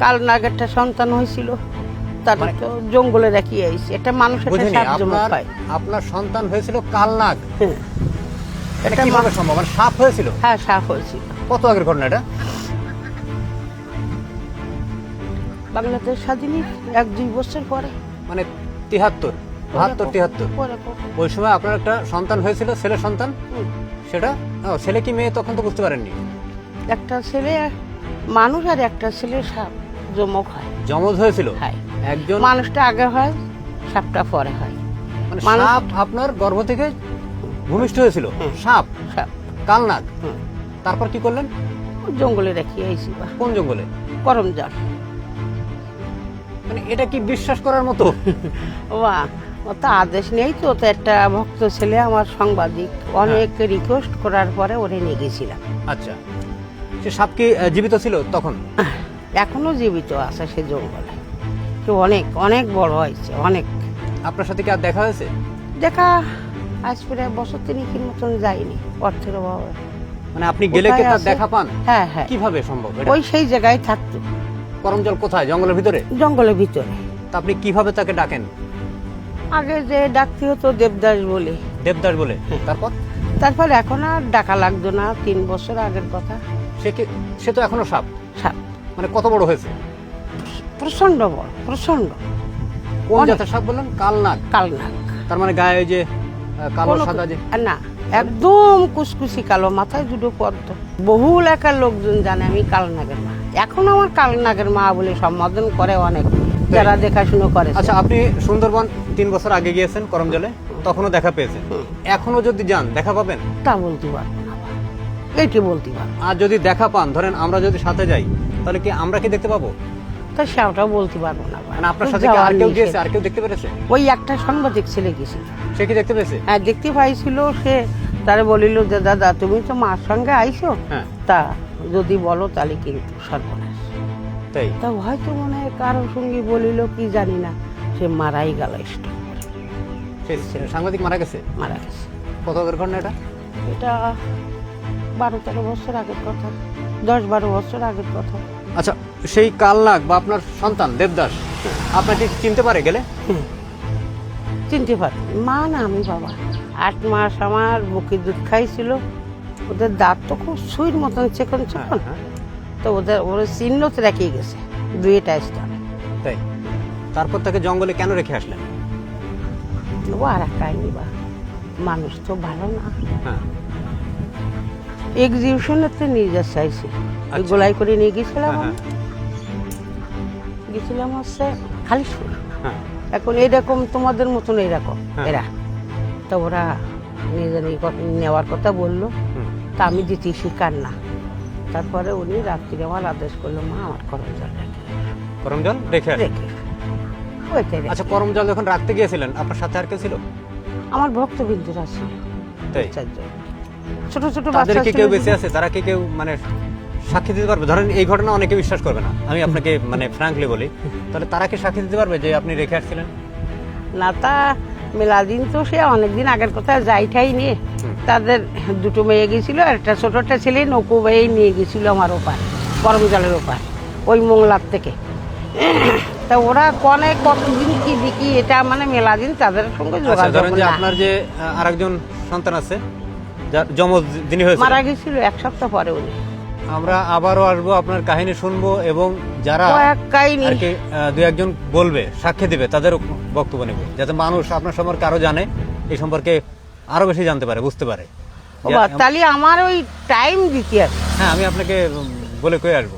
কাল নাগেরটা সন্তান হয়েছিল, তারপর তো জঙ্গলে রাখি আইছি। এটা মানুষের বুঝিনি, সাপ জমা পায়। আপনার সন্তান হয়েছিল কালনাগ। হ্যাঁ, এটা কিভাবে সম্ভব? মানে সাপ হয়েছিল? হ্যাঁ সাপ হয়েছিল। কত আগের ঘটনা এটা? বাংলাদেশ স্বাধীনের 1-2 বছর পরে। মানে 73, 72, 73। পরে ওই সময় আপনার একটা সন্তান হয়েছিল, ছেলে সন্তান। হুম। সেটা ছেলে কি মেয়ে তখন তো বুঝতে পারেননি? একটা ছেলে মানুষ আর একটা ছেলে সাপ জমক হয়। জমজ হয়েছিল হয়। একজন। মানুষটা আগে হয়, সাপটা পরে হয়। মানে মানুষ- সাপ আপনার গর্ভ থেকে ভূমিষ্ঠ হয়েছিল? হুম। সাপ, সাপ কালনাগ। হুম। তারপর কি করলেন? জঙ্গলে রাখি আইছি। কোন জঙ্গলে? করম জল। মানে এটা কি বিশ্বাস করার মতো? ও তো আদেশ নেই তো, তো একটা ভক্ত ছেলে আমার সাংবাদিক অনেক রিকোয়েস্ট করার পরে ওরে নিয়ে গেছিলাম। আচ্ছা, সে সাপ কি জীবিত ছিল তখন? এখনো জীবিত আছে সে জঙ্গলে। তো অনেক অনেক বড় হয়েছে, অনেক। আপনার সাথে কি আর দেখা হয়েছে? দেখা আজ প্রায় বছর 3 মতন যায়নি, অর্থের অভাবে। মানে আপনি গেলে কি কোথায় তার আছে? দেখা পান? হ্যাঁ হ্যাঁ, কিভাবে সম্ভব এটা? ওই সেই জায়গায় থাকতো, করমজল কোথায়? জঙ্গলের ভিতরে? জঙ্গলের ভিতরে। তা আপনি কিভাবে তাকে ডাকেন? আগে যে ডাকতে হতো দেবদাস বলে। দেবদাস বলে? তারপর তারপর এখন আর ডাকা লাগতো না, 3 বছর আগের কথা। সে তো এখনো সাপ। সাপ মানে কত বড় হয়েছে? প্রচন্ড বড়, প্রচন্ড। কোন অনেক। জাতের সাপ বললেন? কালনাগ। কালনাগ। তার মানে গায়ে ওই যে কালো কোনো- সাদা যে। না, একদম কুচকুচি কালো, মাথায় 2 পদ্ম। বহু এলাকার লোকজন জানে আমি কালনাগের মা। এখন আমার কালনাগের মা বলে সম্বোধন করে অনেক, যারা দেখাশুনো করে। আচ্ছা, আপনি সুন্দরবন 3 বছর আগে গিয়েছেন করমজলে, তখনও দেখা পেয়েছেন। হুম। এখনো যদি যান দেখা পাবেন? তা বলতে পারবো না, এইটি বলতে পারবো। আর যদি দেখা পান, ধরেন আমরা যদি সাথে যাই, তাহলে কি আমরা কি দেখতে পাবো? তা সেটাও বলতে পারবো না। মানে আপনার সাথে কি আর কেউ গিয়েছে? আর কেউ দেখতে পেরেছে? ওই একটা সাংবাদিক ছেলে গেছিল। সে কি দেখতে পেয়েছে? হ্যাঁ, দেখতে পাইছিল। সে তারে বলিল যে দাদা তুমি তো মার সঙ্গে আইছো, হ্যাঁ। তা যদি বলো তাহলে কিন্তু সর্বনাশ। তাই? তা হয়তো মনে হয় কারোর সঙ্গে বলিল কি জানি না, সে মারাই গেল, স্ট্রোক করে সে সাংবাদিক মারা গেছে? মারা গেছে। কত আগের ঘটনা এটা? এটা 12-13 বছর আগের কথা, 10-12 বছর আগের কথা। আচ্ছা, সেই কালনাগ বা আপনার সন্তান দেবদাস আপনাকে চিনতে পারে গেলে? চিনতে পারি মা না আমি বাবা। 8 মাস আমার বুকে দুধ খাইছিল। ওদের দাঁত তো খুব সুইর মতন চেকন চেকন। হ্যাঁ। তো ওরা চিহ্নত রেখে গেছে 2টা স্তরে। তাই? তারপর তাকে জঙ্গলে কেন রেখে আসলেন? ও আর এক কাহিনী বা, মানুষ তো ভালো না। হ্যাঁ। এক্সিবিশনেতে নিয়ে যা চাইছি, ওই আচ্ছা। গোলাই করে নিয়ে গেছিলাম হ্যাঁ, গেছিলাম হচ্ছে খালিশপুর। হ্যাঁ। এখন এইরকম তোমাদের মতন এইরকম হ্যাঁ। এরা, তো ওরা নেওয়ার কথা বললো। হুম। তা আমি দিতে শিকার না। তারপরে উনি রাত্রিরে আমার আদেশ করলো মা আমার করমজল করমজল রেখে আসলেন? রেখে ওইটাই রেখে। আচ্ছা, করমজল যখন রাখতে গিয়েছিলেন, আপনার সাথে আর কে ছিল? আমার ভক্তবিন্দুরা ছিল তাই? 4 জন। ছোট ছোট তাদের বাচ্চা কি ছিল কেউ যে- বেঁচে আছে? তারা কি কেউ মানে সাক্ষী দিতে পারবে? ধরেন এই ঘটনা অনেকে বিশ্বাস করবে না, আমি আপনাকে মানে ফ্র্যাঙ্কলি বলি, তাহলে তারা কি সাক্ষী দিতে পারবে যে আপনি রেখে আসছিলেন? না, তা মেলাদিন তো সে অনেকদিন আগের কথা যাইটাই নিয়ে। হুম। তাদের 2 মেয়ে গেছিল, আর একটা ছোটটা ছেলে নৌকো বেয়ে নিয়ে গেছিল আমার ওপার, করমজলের ওপার, ওই মোংলার থেকে। তা ওরা কনে কতদিন কি দেখি, এটা মানে মেলাদিন তাদের সঙ্গে আচ্ছা, যোগাযোগ ধরেন যে না। আপনার যে আরেকজন সন্তান আছে, যার জমজ যিনি হয়েছে, মারা গেছিল 1 সপ্তাহ পরে উনি। আমরা আবারও আসবো, আপনার কাহিনী শুনবো, এবং যারা কয়েক কাহিনী আর কি 2-1 জন বলবে, সাক্ষী দিবে, তাদের বক্তব্য নেব, যাতে মানুষ আপনার সম্পর্কে আরো জানে, এই সম্পর্কে আরো বেশি জানতে পারে, বুঝতে পারে। তাহলে আমার ওই টাইম দিতে আছে। হ্যাঁ, আমি আপনাকে বলে কয়ে আসবো।